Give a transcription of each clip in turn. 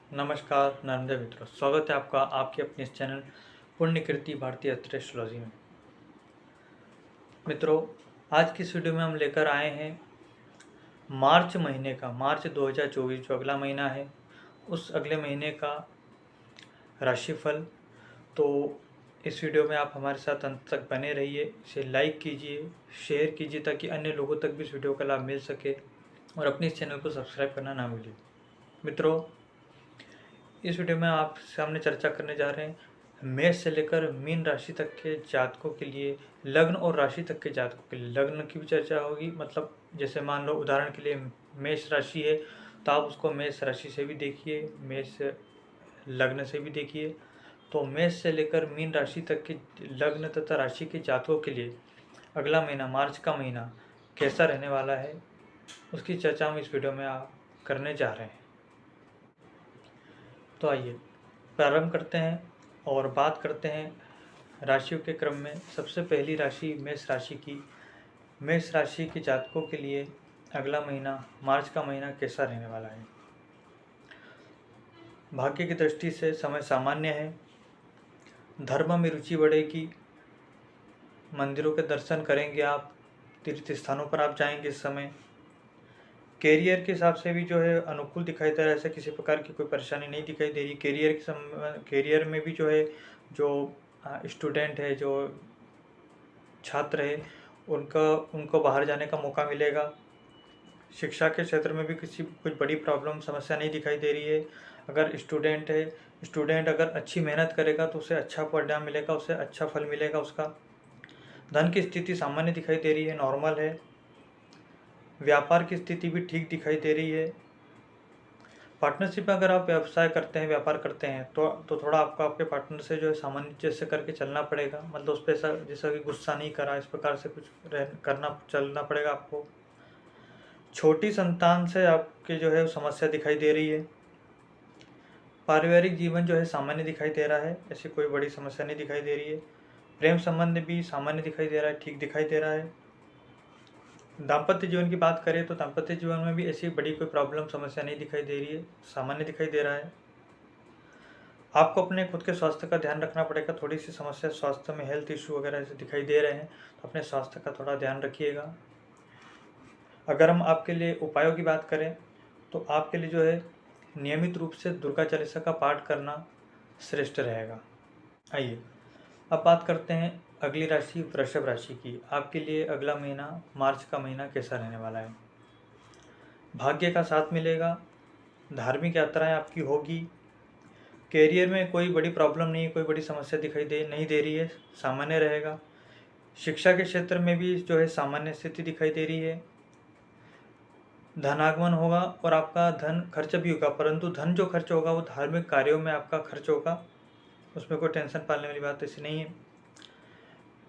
नमस्कार नर्मदे मित्रों, स्वागत है आपका आपके अपने इस चैनल पुण्यकृति भारतीय एस्ट्रोलॉजी में। मित्रों, आज की इस वीडियो में हम लेकर आए हैं मार्च महीने का, मार्च 2024 जो अगला महीना है, उस अगले महीने का राशिफल। तो इस वीडियो में आप हमारे साथ अंत तक बने रहिए, इसे लाइक कीजिए, शेयर कीजिए ताकि अन्य लोगों तक भी इस वीडियो का लाभ मिल सके और अपने इस चैनल को सब्सक्राइब करना ना भूलिए। मित्रों, इस वीडियो में आप सामने चर्चा करने जा रहे हैं मेष से लेकर मीन राशि तक के जातकों के लिए, लग्न और राशि तक के जातकों के लिए। लग्न की भी चर्चा होगी, मतलब जैसे मान लो उदाहरण के लिए मेष राशि है तो आप उसको मेष राशि से भी देखिए, मेष लग्न से भी देखिए। तो मेष से लेकर मीन राशि तक के लग्न तथा राशि के जातकों के लिए अगला महीना, मार्च का महीना कैसा रहने वाला है, उसकी चर्चा हम इस वीडियो में आप करने जा रहे हैं। तो आइए प्रारंभ करते हैं और बात करते हैं राशियों के क्रम में। सबसे पहली राशि मेष राशि की। मेष राशि के जातकों के लिए अगला महीना, मार्च का महीना कैसा रहने वाला है। भाग्य की दृष्टि से समय सामान्य है। धर्म में रुचि बढ़ेगी, मंदिरों के दर्शन करेंगे आप, तीर्थ स्थानों पर आप जाएंगे इस समय। कैरियर के हिसाब से भी जो है अनुकूल दिखाई दे रहा है, ऐसा किसी प्रकार की कोई परेशानी नहीं दिखाई दे रही। कैरियर में भी जो है, जो स्टूडेंट है, जो छात्र है, उनको बाहर जाने का मौका मिलेगा। शिक्षा के क्षेत्र में भी कुछ बड़ी प्रॉब्लम, समस्या नहीं दिखाई दे रही है। अगर स्टूडेंट है, स्टूडेंट अगर अच्छी मेहनत करेगा तो उसे अच्छा परिणाम मिलेगा, उसे अच्छा फल मिलेगा उसका। धन की स्थिति सामान्य दिखाई दे रही है, नॉर्मल है। व्यापार की स्थिति भी ठीक दिखाई दे रही है। पार्टनरशिप में अगर आप व्यवसाय करते हैं, व्यापार करते हैं तो थोड़ा आपको आपके पार्टनर से जो है सामंजस्य से करके चलना पड़ेगा। मतलब उस पर ऐसा जैसा कि गुस्सा नहीं करा, इस प्रकार से कुछ चलना पड़ेगा आपको। छोटी संतान से आपके जो है समस्या दिखाई दे रही है। पारिवारिक जीवन जो है सामान्य दिखाई दे रहा है, ऐसी कोई बड़ी समस्या नहीं दिखाई दे रही है। प्रेम संबंध भी सामान्य दिखाई दे रहा है, ठीक दिखाई दे रहा है। दाम्पत्य जीवन की बात करें तो दाम्पत्य जीवन में भी ऐसी बड़ी कोई प्रॉब्लम, समस्या नहीं दिखाई दे रही है, सामान्य दिखाई दे रहा है। आपको अपने खुद के स्वास्थ्य का ध्यान रखना पड़ेगा। थोड़ी सी समस्या स्वास्थ्य में, हेल्थ इशू वगैरह ऐसे दिखाई दे रहे हैं, तो अपने स्वास्थ्य का थोड़ा ध्यान रखिएगा। अगर हम आपके लिए उपायों की बात करें तो आपके लिए जो है नियमित रूप से दुर्गा चालीसा का पाठ करना श्रेष्ठ रहेगा। आइए अब बात करते हैं अगली राशि वृषभ राशि की। आपके लिए अगला महीना, मार्च का महीना कैसा रहने वाला है। भाग्य का साथ मिलेगा, धार्मिक यात्राएं आपकी होगी। कैरियर में कोई बड़ी प्रॉब्लम नहीं है, कोई बड़ी समस्या नहीं दे रही है, सामान्य रहेगा। शिक्षा के क्षेत्र में भी जो है सामान्य स्थिति दिखाई दे रही है। धनागमन होगा और आपका धन खर्च भी होगा, परंतु धन जो खर्च होगा वो धार्मिक कार्यों में आपका खर्च होगा, उसमें कोई टेंशन पालने वाली बात ऐसी नहीं है।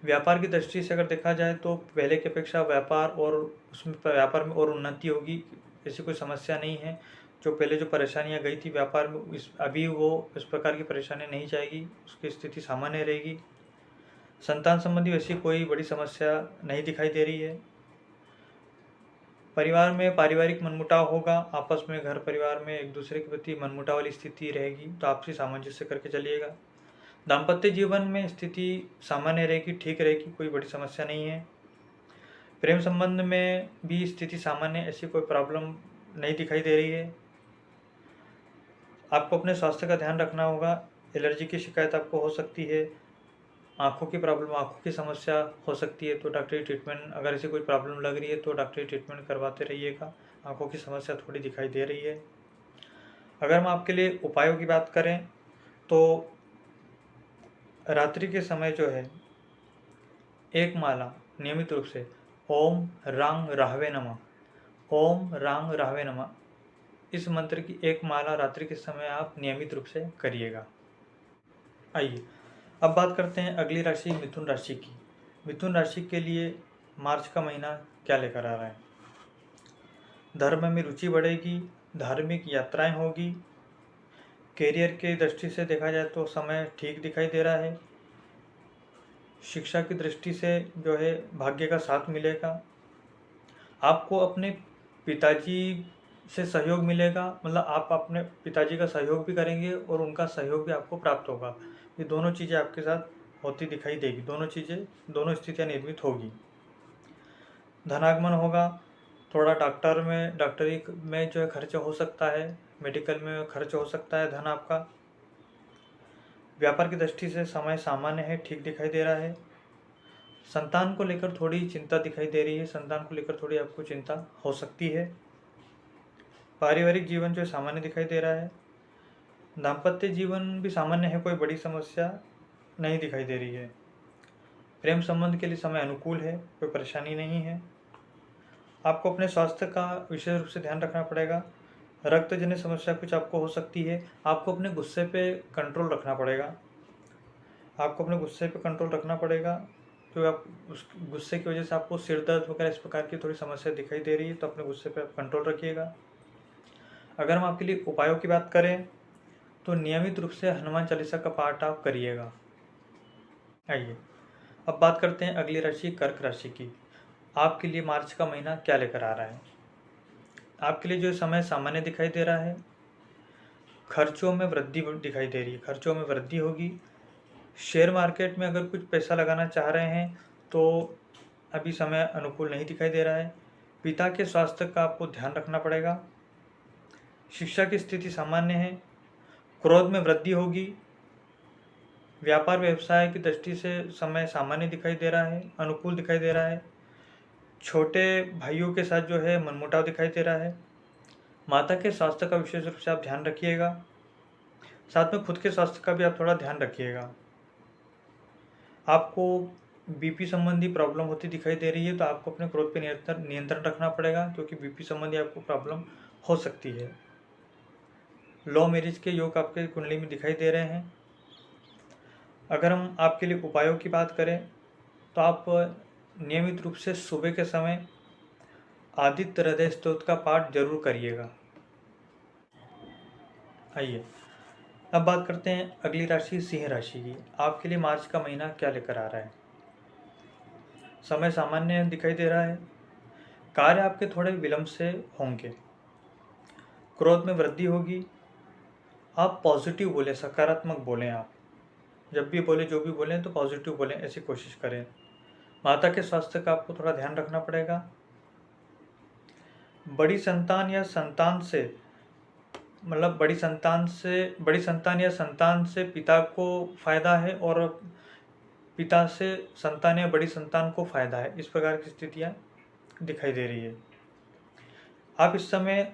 व्यापार की दृष्टि से अगर देखा जाए तो पहले की अपेक्षा व्यापार में और उन्नति होगी, ऐसी कोई समस्या नहीं है। जो पहले जो परेशानियां गई थी व्यापार में, अभी वो इस प्रकार की परेशानी नहीं जाएगी, उसकी स्थिति सामान्य रहेगी। संतान संबंधी वैसी कोई बड़ी समस्या नहीं दिखाई दे रही है। परिवार में पारिवारिक मनमुटाव होगा, आपस में घर परिवार में एक दूसरे के प्रति मनमुटाव वाली स्थिति रहेगी, तो आपसी सामंजस्य करके चलिएगा। दाम्पत्य जीवन में स्थिति सामान्य रहेगी, ठीक रहेगी, कोई बड़ी समस्या नहीं है। प्रेम संबंध में भी स्थिति सामान्य, ऐसी कोई प्रॉब्लम नहीं दिखाई दे रही है। आपको अपने स्वास्थ्य का ध्यान रखना होगा। एलर्जी की शिकायत आपको हो सकती है, आँखों की प्रॉब्लम, आँखों की समस्या हो सकती है, तो डॉक्टरी ट्रीटमेंट, अगर ऐसी कोई प्रॉब्लम लग रही है तो डॉक्टरी ट्रीटमेंट करवाते रहिएगा। आँखों की समस्या थोड़ी दिखाई दे रही है। अगर हम आपके लिए उपायों की बात करें तो रात्रि के समय जो है एक माला नियमित रूप से ओम रांग राहवे नमः, ओम रांग राहवे नमः, इस मंत्र की एक माला रात्रि के समय आप नियमित रूप से करिएगा। आइए अब बात करते हैं अगली राशि मिथुन राशि की। मिथुन राशि के लिए मार्च का महीना क्या लेकर आ रहा है। धर्म में रुचि बढ़ेगी, धार्मिक यात्राएं होगी। कैरियर की दृष्टि से देखा जाए तो समय ठीक दिखाई दे रहा है। शिक्षा की दृष्टि से जो है भाग्य का साथ मिलेगा। आपको अपने पिताजी से सहयोग मिलेगा, मतलब आप अपने पिताजी का सहयोग भी करेंगे और उनका सहयोग भी आपको प्राप्त होगा। ये दोनों चीज़ें आपके साथ होती दिखाई देगी, दोनों स्थितियाँ निर्मित होगी। धनागमन होगा, थोड़ा डॉक्टरी में जो है खर्च हो सकता है, मेडिकल में खर्च हो सकता है धन आपका। व्यापार की दृष्टि से समय सामान्य है, ठीक दिखाई दे रहा है। संतान को लेकर थोड़ी चिंता दिखाई दे रही है, संतान को लेकर थोड़ी आपको चिंता हो सकती है। पारिवारिक जीवन जो सामान्य दिखाई दे रहा है। दाम्पत्य जीवन भी सामान्य है, कोई बड़ी समस्या नहीं दिखाई दे रही है। प्रेम संबंध के लिए समय अनुकूल है, कोई परेशानी नहीं है। आपको अपने स्वास्थ्य का विशेष रूप से ध्यान रखना पड़ेगा। रक्तजन्य समस्या कुछ आपको हो सकती है। आपको अपने गुस्से पे कंट्रोल रखना पड़ेगा, क्योंकि आप उस गुस्से की वजह से आपको सिर दर्द वगैरह इस प्रकार की थोड़ी समस्या दिखाई दे रही है, तो अपने गुस्से पे आप कंट्रोल रखिएगा। अगर हम आपके लिए उपायों की बात करें तो नियमित रूप से हनुमान चालीसा का पाठ आप करिएगा। आइए अब बात करते हैं अगली राशि कर्क राशि की। आपके लिए मार्च का महीना क्या लेकर आ रहा है। आपके लिए जो समय सामान्य दिखाई दे रहा है। खर्चों में वृद्धि दिखाई दे रही है, खर्चों में वृद्धि होगी। शेयर मार्केट में अगर कुछ पैसा लगाना चाह रहे हैं तो अभी समय अनुकूल नहीं दिखाई दे रहा है। पिता के स्वास्थ्य का आपको ध्यान रखना पड़ेगा। शिक्षा की स्थिति सामान्य है। क्रोध में वृद्धि होगी। व्यापार व्यवसाय की दृष्टि से समय सामान्य दिखाई दे रहा है, अनुकूल दिखाई दे रहा है। छोटे भाइयों के साथ जो है मनमुटाव दिखाई दे रहा है। माता के स्वास्थ्य का विशेष रूप से आप ध्यान रखिएगा, साथ में खुद के स्वास्थ्य का भी आप थोड़ा ध्यान रखिएगा। आपको बीपी संबंधी प्रॉब्लम होती दिखाई दे रही है, तो आपको अपने क्रोध पे नियंत्रण रखना पड़ेगा, क्योंकि बीपी संबंधी आपको प्रॉब्लम हो सकती है। लव मैरिज के योग आपके कुंडली में दिखाई दे रहे हैं। अगर हम आपके लिए उपायों की बात करें तो आप नियमित रूप से सुबह के समय आदित्य हृदय स्तोत्र का पाठ जरूर करिएगा। आइए अब बात करते हैं अगली राशि सिंह राशि की। आपके लिए मार्च का महीना क्या लेकर आ रहा है। समय सामान्य दिखाई दे रहा है। कार्य आपके थोड़े विलंब से होंगे। क्रोध में वृद्धि होगी। आप पॉजिटिव बोलें, सकारात्मक बोलें। आप जब भी बोले, जो भी बोलें तो पॉजिटिव बोलें, ऐसी कोशिश करें। माता के स्वास्थ्य का आपको थोड़ा ध्यान रखना पड़ेगा। बड़ी संतान या संतान से पिता को फायदा है और पिता से संतान या बड़ी संतान को फायदा है, इस प्रकार की स्थितियाँ दिखाई दे रही है। आप इस समय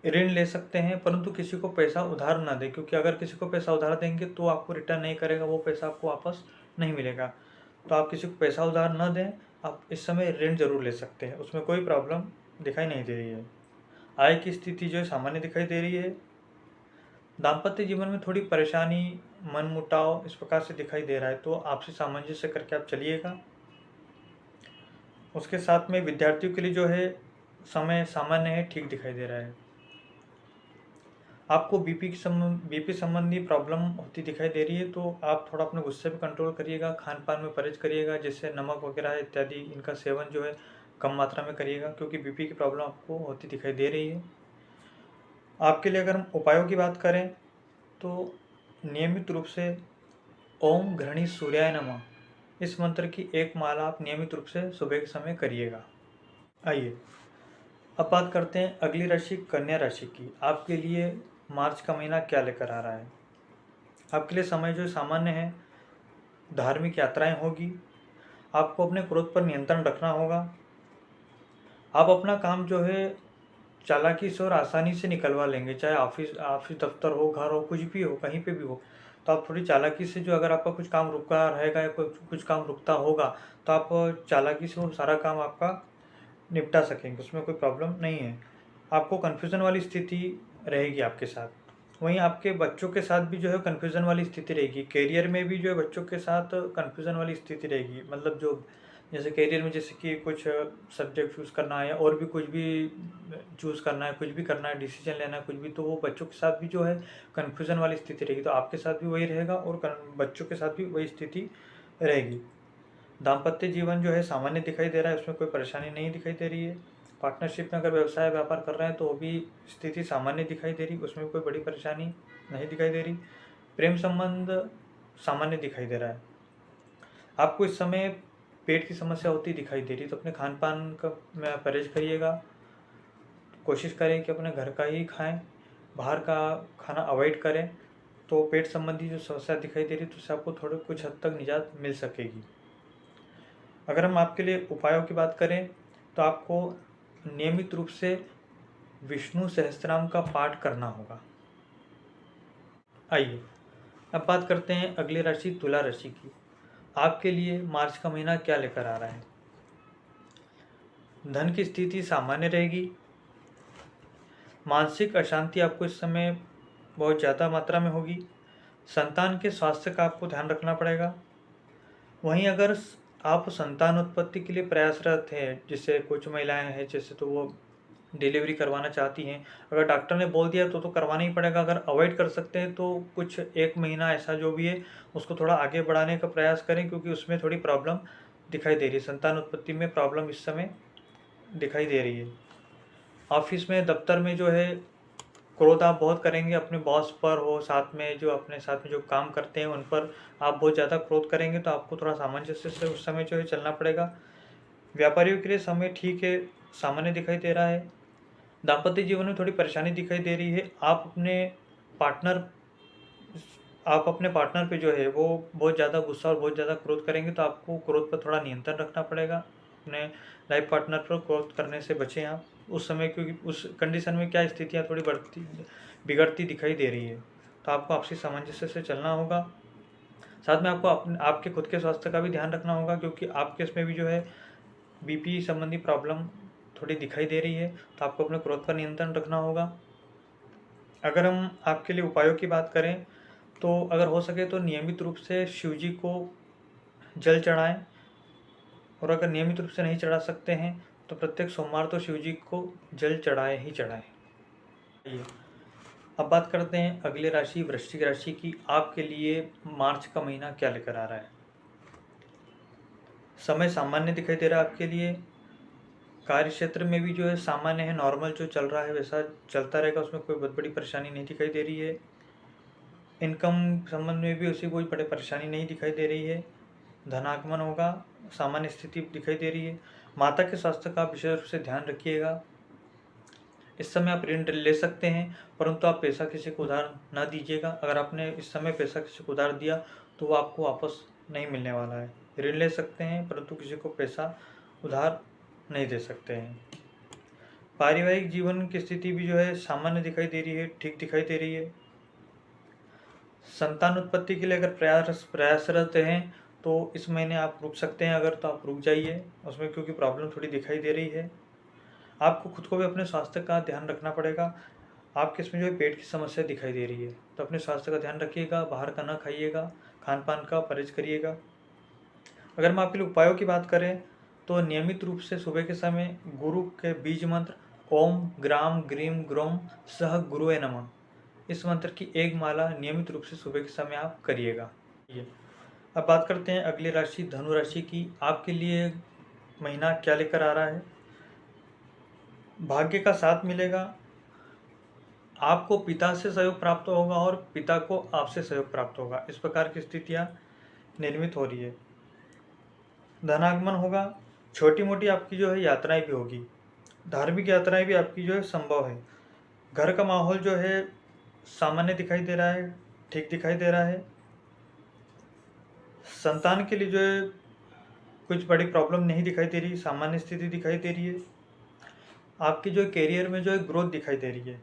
ऋण ले सकते हैं, परंतु किसी को पैसा उधार ना दें, क्योंकि अगर किसी को पैसा उधार देंगे तो आपको रिटर्न नहीं करेगा, वो पैसा आपको वापस नहीं मिलेगा। तो आप किसी को पैसा उधार ना दें। आप इस समय ऋण जरूर ले सकते हैं, उसमें कोई प्रॉब्लम दिखाई नहीं दे रही है। आय की स्थिति जो है सामान्य दिखाई दे रही है। दाम्पत्य जीवन में थोड़ी परेशानी, मनमुटाव इस प्रकार से दिखाई दे रहा है, तो आपसी सामंजस्य करके आप चलिएगा। उसके साथ में विद्यार्थियों के लिए जो है समय सामान्य है, ठीक दिखाई दे रहा है। आपको बीपी संबंधी प्रॉब्लम होती दिखाई दे रही है, तो आप थोड़ा अपने गुस्से पे कंट्रोल करिएगा, खान पान में परहेज करिएगा, जैसे नमक वगैरह इत्यादि इनका सेवन जो है कम मात्रा में करिएगा, क्योंकि बीपी की प्रॉब्लम आपको होती दिखाई दे रही है। आपके लिए अगर हम उपायों की बात करें तो नियमित रूप से ओम घृणी सूर्याय नमः इस मंत्र की एक माला आप नियमित रूप से सुबह के समय करिएगा। आइए अब बात करते हैं अगली राशि कन्या राशि की। आपके लिए मार्च का महीना क्या लेकर आ रहा है। आपके लिए समय जो सामान्य है। धार्मिक यात्राएं होगी। आपको अपने क्रोध पर नियंत्रण रखना होगा। आप अपना काम जो है चालाकी से और आसानी से निकलवा लेंगे, चाहे ऑफिस दफ्तर हो, घर हो, कुछ भी हो, कहीं पे भी हो, तो आप थोड़ी चालाकी से, जो अगर आपका कुछ काम रुका रहेगा या कुछ काम रुकता होगा तो आप चालाकी से वो सारा काम आपका निपटा सकेंगे, उसमें कोई प्रॉब्लम नहीं है। आपको कन्फ्यूज़न वाली स्थिति रहेगी आपके साथ। वहीं आपके बच्चों के साथ भी जो है कन्फ्यूज़न वाली स्थिति रहेगी। करियर में भी जो है बच्चों के साथ कन्फ्यूज़न वाली स्थिति रहेगी, मतलब जो जैसे करियर में जैसे कि कुछ सब्जेक्ट चूज़ करना है और भी कुछ भी चूज़ करना है, कुछ भी करना है, डिसीजन लेना है कुछ भी, तो वो बच्चों के साथ भी जो है कन्फ्यूज़न वाली स्थिति रहेगी। तो आपके साथ भी वही रहेगा और बच्चों के साथ भी वही स्थिति रहेगी। दाम्पत्य जीवन जो है सामान्य दिखाई दे रहा है, उसमें कोई परेशानी नहीं दिखाई दे रही है। पार्टनरशिप में अगर व्यवसाय व्यापार कर रहे हैं तो वो भी स्थिति सामान्य दिखाई दे रही, उसमें कोई बड़ी परेशानी नहीं दिखाई दे रही। प्रेम संबंध सामान्य दिखाई दे रहा है। आपको इस समय पेट की समस्या होती दिखाई दे रही, तो अपने खान पान का में परहेज करिएगा। कोशिश करें कि अपने घर का ही खाएं, बाहर का खाना अवॉइड करें, तो पेट संबंधी जो समस्या दिखाई दे रही तो उससे आपको थोड़े कुछ हद तक निजात मिल सकेगी। अगर हम आपके लिए उपायों की बात करें तो आपको नियमित रूप से विष्णु सहस्त्रनाम का पाठ करना होगा। आइए अब बात करते हैं अगली राशि तुला राशि की। आपके लिए मार्च का महीना क्या लेकर आ रहा है। धन की स्थिति सामान्य रहेगी। मानसिक अशांति आपको इस समय बहुत ज़्यादा मात्रा में होगी। संतान के स्वास्थ्य का आपको ध्यान रखना पड़ेगा। वहीं अगर आप संतान उत्पत्ति के लिए प्रयासरत हैं, जैसे कुछ महिलाएं हैं जैसे तो वो डिलीवरी करवाना चाहती हैं, अगर डॉक्टर ने बोल दिया तो करवाना ही पड़ेगा। अगर अवॉइड कर सकते हैं तो कुछ 1 महीना ऐसा जो भी है उसको थोड़ा आगे बढ़ाने का प्रयास करें, क्योंकि उसमें थोड़ी प्रॉब्लम दिखाई दे रही है। संतान उत्पत्ति में प्रॉब्लम इस समय दिखाई दे रही है। ऑफिस में दफ्तर में जो है क्रोध आप बहुत करेंगे, अपने बॉस पर हो, साथ में जो काम करते हैं उन पर आप बहुत ज़्यादा क्रोध करेंगे, तो आपको थोड़ा सामंजस्य से उस समय जो है चलना पड़ेगा। व्यापारियों के लिए समय ठीक है, सामान्य दिखाई दे रहा है। दाम्पत्य जीवन में थोड़ी परेशानी दिखाई दे रही है। आप अपने पार्टनर पे जो है वो बहुत ज़्यादा गुस्सा और बहुत ज़्यादा क्रोध करेंगे, तो आपको क्रोध पर थोड़ा नियंत्रण रखना पड़ेगा। अपने लाइफ पार्टनर पर क्रोध करने से बचें आप उस समय, क्योंकि उस कंडीशन में क्या स्थितियाँ थोड़ी बिगड़ती दिखाई दे रही है, तो आपको आपसी सामंजस्य से चलना होगा। साथ में आपको आपके खुद के स्वास्थ्य का भी ध्यान रखना होगा, क्योंकि आपके इसमें भी जो है बीपी संबंधी प्रॉब्लम थोड़ी दिखाई दे रही है, तो आपको अपने क्रोध पर नियंत्रण रखना होगा। अगर हम आपके लिए उपायों की बात करें तो अगर हो सके तो नियमित रूप से शिव जी को जल चढ़ाएं, और अगर नियमित रूप से नहीं चढ़ा सकते हैं तो प्रत्येक सोमवार तो शिव जी को जल चढ़ाएं ही चढ़ाएं। अब बात करते हैं अगली राशि वृश्चिक राशि की। आपके लिए मार्च का महीना क्या लेकर आ रहा है। समय सामान्य दिखाई दे रहा है आपके लिए। कार्य क्षेत्र में भी जो है सामान्य है, नॉर्मल जो चल रहा है वैसा चलता रहेगा, उसमें कोई बहुत बड़ी परेशानी नहीं दिखाई दे रही है। इनकम संबंध में भी उसी कोई बड़ी परेशानी नहीं दिखाई दे रही है। धनागमन होगा, सामान्य स्थिति दिखाई दे रही है। माता के स्वास्थ्य का विशेष रूप से ध्यान रखिएगा। इस समय आप ऋण ले सकते हैं, परंतु आप पैसा किसी को उधार ना दीजिएगा। अगर आपने इस समय पैसा किसी को उधार दिया तो वो आपको वापस नहीं मिलने वाला है। ऋण ले सकते हैं परंतु किसी को पैसा उधार नहीं दे सकते हैं। पारिवारिक जीवन की स्थिति भी जो है सामान्य दिखाई दे रही है, ठीक दिखाई दे रही है। संतान उत्पत्ति के लिए अगर प्रयासरत हैं तो इस महीने आप रुक सकते हैं, अगर तो आप रुक जाइए उसमें, क्योंकि प्रॉब्लम थोड़ी दिखाई दे रही है। आपको खुद को भी अपने स्वास्थ्य का ध्यान रखना पड़ेगा। आपके इसमें जो है पेट की समस्या दिखाई दे रही है, तो अपने स्वास्थ्य का ध्यान रखिएगा, बाहर का ना खाइएगा, खान पान का परहेज करिएगा। अगर हम आपके लिए उपायों की बात करें तो नियमित रूप से सुबह के समय गुरु के बीज मंत्र ओम ग्राम ग्रीम ग्रोम सह गुरुवे नमः, इस मंत्र की एक माला नियमित रूप से सुबह के समय आप करिएगा। अब बात करते हैं अगली राशि धनु राशि की। आपके लिए महीना क्या लेकर आ रहा है। भाग्य का साथ मिलेगा। आपको पिता से सहयोग प्राप्त होगा और पिता को आपसे सहयोग प्राप्त होगा, इस प्रकार की स्थितियाँ निर्मित हो रही है। धनागमन होगा। छोटी मोटी आपकी जो है यात्राएं भी होगी। धार्मिक यात्राएं भी आपकी जो है संभव है। घर का माहौल जो है सामान्य दिखाई दे रहा है, ठीक दिखाई दे रहा है। संतान के लिए जो है कुछ बड़ी प्रॉब्लम नहीं दिखाई दे रही, सामान्य स्थिति दिखाई दे रही है। आपकी जो कैरियर में जो है ग्रोथ दिखाई दे रही है।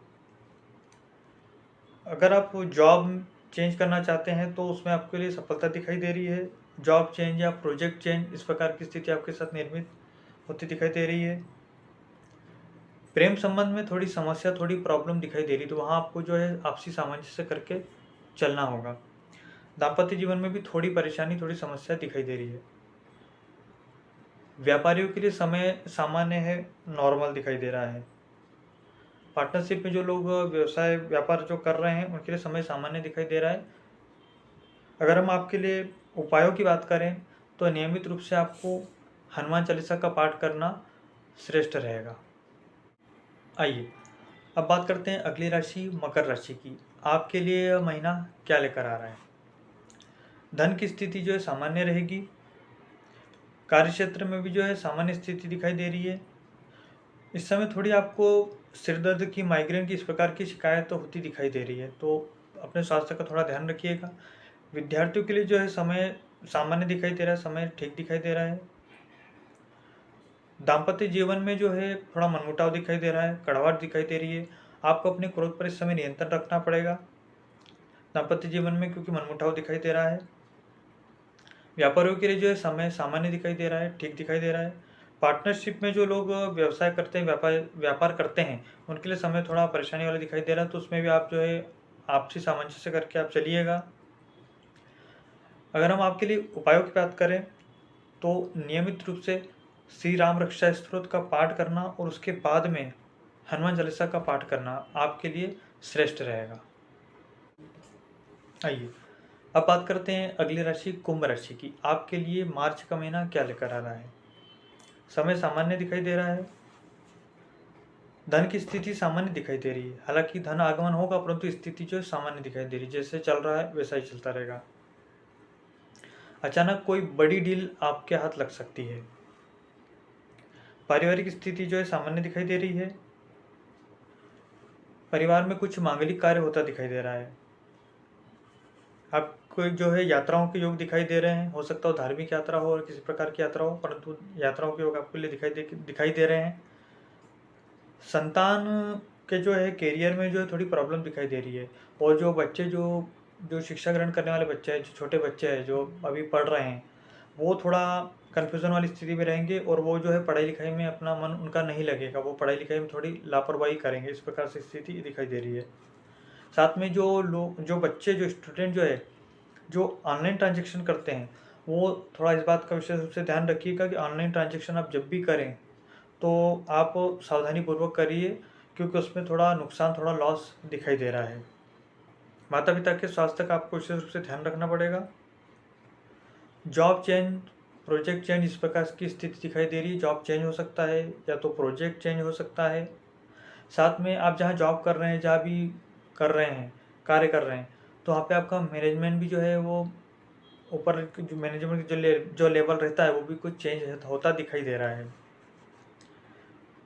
अगर आप जॉब चेंज करना चाहते हैं तो उसमें आपके लिए सफलता दिखाई दे रही है। जॉब चेंज या प्रोजेक्ट चेंज, इस प्रकार की स्थिति आपके साथ निर्मित होती दिखाई दे रही है। प्रेम संबंध में थोड़ी समस्या, थोड़ी प्रॉब्लम दिखाई दे रही, तो वहाँ आपको जो है आपसी सामंजस्य करके चलना होगा। दाम्पत्य जीवन में भी थोड़ी परेशानी, थोड़ी समस्या दिखाई दे रही है। व्यापारियों के लिए समय सामान्य है, नॉर्मल दिखाई दे रहा है। पार्टनरशिप में जो लोग व्यवसाय व्यापार जो कर रहे हैं उनके लिए समय सामान्य दिखाई दे रहा है। अगर हम आपके लिए उपायों की बात करें तो नियमित रूप से आपको हनुमान चालीसा का पाठ करना श्रेष्ठ रहेगा। आइए अब बात करते हैं अगली राशि मकर राशि की। आपके लिए यह महीना क्या लेकर आ रहा है। धन की स्थिति जो है सामान्य रहेगी। कार्य क्षेत्र में भी जो है सामान्य स्थिति दिखाई दे रही है। इस समय थोड़ी आपको सिर दर्द की, माइग्रेन की, इस प्रकार की शिकायत तो होती दिखाई दे रही है, तो अपने स्वास्थ्य का थोड़ा ध्यान रखिएगा। विद्यार्थियों के लिए जो है समय सामान्य दिखाई दे रहा है, समय ठीक दिखाई दे रहा है। दाम्पत्य जीवन में जो है थोड़ा मनमुटाव दिखाई दे रहा है, कड़वाहट दिखाई दे रही है। आपको अपने क्रोध पर इस समय नियंत्रण रखना पड़ेगा दाम्पत्य जीवन में, क्योंकि मनमुटाव दिखाई दे रहा है। व्यापारियों के लिए जो है समय सामान्य दिखाई दे रहा है, ठीक दिखाई दे रहा है। पार्टनरशिप में जो लोग व्यवसाय करते हैं, व्यापार करते हैं, उनके लिए समय थोड़ा परेशानी वाला दिखाई दे रहा है, तो उसमें भी आप जो है आपसी सामंजस्य करके आप चलिएगा। अगर हम आपके लिए उपायों की बात करें तो नियमित रूप से श्री राम रक्षा स्तोत्र का पाठ करना और उसके बाद में हनुमान चालीसा का पाठ करना आपके लिए श्रेष्ठ रहेगा। आइए अब बात करते हैं अगली राशि कुंभ राशि की। आपके लिए मार्च का महीना क्या लेकर आ रहा है। समय सामान्य दिखाई दे रहा है। धन की स्थिति सामान्य दिखाई दे रही है। हालांकि धन आगमन होगा, परंतु स्थिति जो है सामान्य दिखाई दे रही है। जैसे चल रहा है वैसा ही चलता रहेगा। अचानक कोई बड़ी डील आपके हाथ लग सकती है। पारिवारिक स्थिति जो है सामान्य दिखाई दे रही है। परिवार में कुछ मांगलिक कार्य होता दिखाई दे रहा है। आपको जो है यात्राओं के योग दिखाई दे रहे हैं। हो सकता हो धार्मिक यात्रा हो और किसी प्रकार की यात्रा हो, परंतु यात्राओं के योग आपके लिए दिखाई दे रहे हैं। संतान के जो है कैरियर में जो है थोड़ी प्रॉब्लम दिखाई दे रही है। और जो बच्चे जो जो शिक्षा ग्रहण करने वाले बच्चे हैं, जो छोटे बच्चे हैं जो अभी पढ़ रहे हैं, वो थोड़ा कन्फ्यूज़न वाली स्थिति में रहेंगे और वो जो है पढ़ाई लिखाई में अपना मन उनका नहीं लगेगा। वो पढ़ाई लिखाई में थोड़ी लापरवाही करेंगे, इस प्रकार से स्थिति दिखाई दे रही है। साथ में जो बच्चे, जो स्टूडेंट जो है, जो ऑनलाइन ट्रांजेक्शन करते हैं, वो थोड़ा इस बात का विशेष रूप से ध्यान रखिएगा कि ऑनलाइन ट्रांजेक्शन आप जब भी करें तो आप सावधानीपूर्वक करिए, क्योंकि उसमें थोड़ा नुकसान, थोड़ा लॉस दिखाई दे रहा है। माता पिता के स्वास्थ्य का आपको विशेष रूप से ध्यान रखना पड़ेगा। जॉब चेंज, प्रोजेक्ट चेंज, इस प्रकार की स्थिति दिखाई दे रही है। जॉब चेंज हो सकता है या तो प्रोजेक्ट चेंज हो सकता है। साथ में आप जहाँ जॉब कर रहे हैं, जहाँ भी कर रहे हैं, कार्य कर रहे हैं, तो वहाँ पे आपका मैनेजमेंट भी जो है वो ऊपर जो मैनेजमेंट जो लेवल रहता है वो भी कुछ चेंज होता दिखाई दे रहा है।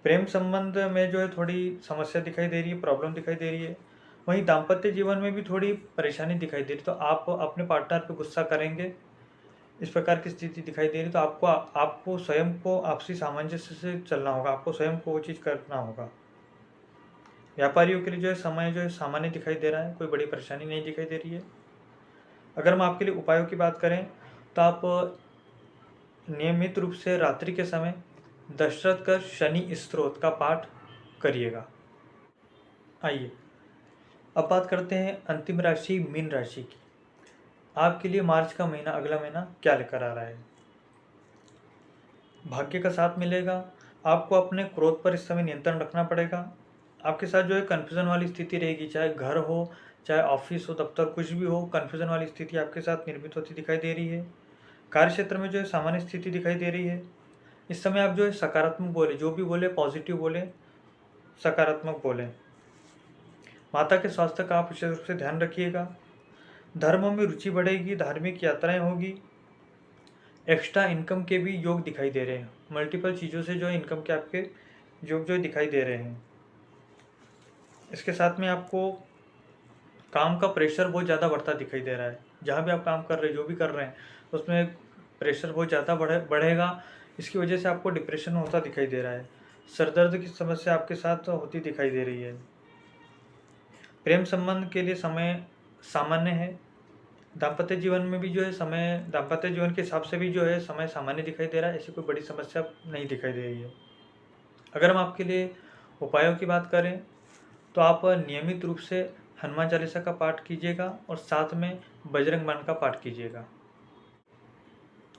प्रेम संबंध में जो है थोड़ी समस्या दिखाई दे रही है, प्रॉब्लम दिखाई दे रही है। वहीं दाम्पत्य जीवन में भी थोड़ी परेशानी दिखाई दे रही है, तो आप अपने पार्टनर पे गुस्सा करेंगे, इस प्रकार की स्थिति दिखाई दे रही है। तो आपको स्वयं को आपसी सामंजस्य से चलना होगा, आपको स्वयं को वो चीज़ करना होगा। व्यापारियों के लिए जो है समय जो है सामान्य दिखाई दे रहा है, कोई बड़ी परेशानी नहीं दिखाई दे रही है। अगर हम आपके लिए उपायों की बात करें तो आप नियमित रूप से रात्रि के समय दशरथ कर शनि स्तोत्र का पाठ करिएगा। आइए अब बात करते हैं अंतिम राशि मीन राशि की। आपके लिए मार्च का महीना, अगला महीना क्या लेकर आ रहा है। भाग्य का साथ मिलेगा। आपको अपने क्रोध पर इस समय नियंत्रण रखना पड़ेगा। आपके साथ जो है कन्फ्यूज़न वाली स्थिति रहेगी, चाहे घर हो, चाहे ऑफिस हो, दफ्तर, कुछ भी हो, कन्फ्यूज़न वाली स्थिति आपके साथ निर्मित होती दिखाई दे रही है। कार्य क्षेत्र में जो है सामान्य स्थिति दिखाई दे रही है। इस समय आप जो है सकारात्मक बोले, जो भी बोले पॉजिटिव बोले, सकारात्मक बोले। माता के स्वास्थ्य का आप विशेष रूप से ध्यान रखिएगा। धर्म में रुचि बढ़ेगी, धार्मिक यात्राएं होगी। एक्स्ट्रा इनकम के भी योग दिखाई दे रहे हैं। मल्टीपल चीज़ों से जो है इनकम के आपके योग जो दिखाई दे रहे हैं। इसके साथ में आपको काम का प्रेशर बहुत ज़्यादा बढ़ता दिखाई दे रहा है। जहाँ भी आप काम कर रहे हैं, जो भी कर रहे हैं, उसमें प्रेशर बहुत ज़्यादा बढ़ेगा। इसकी वजह से आपको डिप्रेशन होता दिखाई दे रहा है। सर दर्द की समस्या आपके साथ होती दिखाई दे रही है। प्रेम संबंध के लिए समय सामान्य है। दाम्पत्य जीवन में भी जो है समय, दाम्पत्य जीवन के हिसाब से भी जो है समय सामान्य दिखाई दे रहा है। ऐसी कोई बड़ी समस्या नहीं दिखाई दे रही है। अगर हम आपके लिए उपायों की बात करें तो आप नियमित रूप से हनुमान चालीसा का पाठ कीजिएगा और साथ में बजरंग बाण का पाठ कीजिएगा।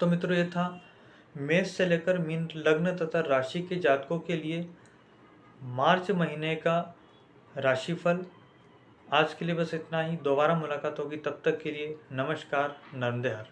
तो मित्रों, ये था मेष से लेकर मीन लग्न तथा राशि के जातकों के लिए मार्च महीने का राशिफल। आज के लिए बस इतना ही। दोबारा मुलाकात होगी, तब तक के लिए नमस्कार। नर्मदे हर।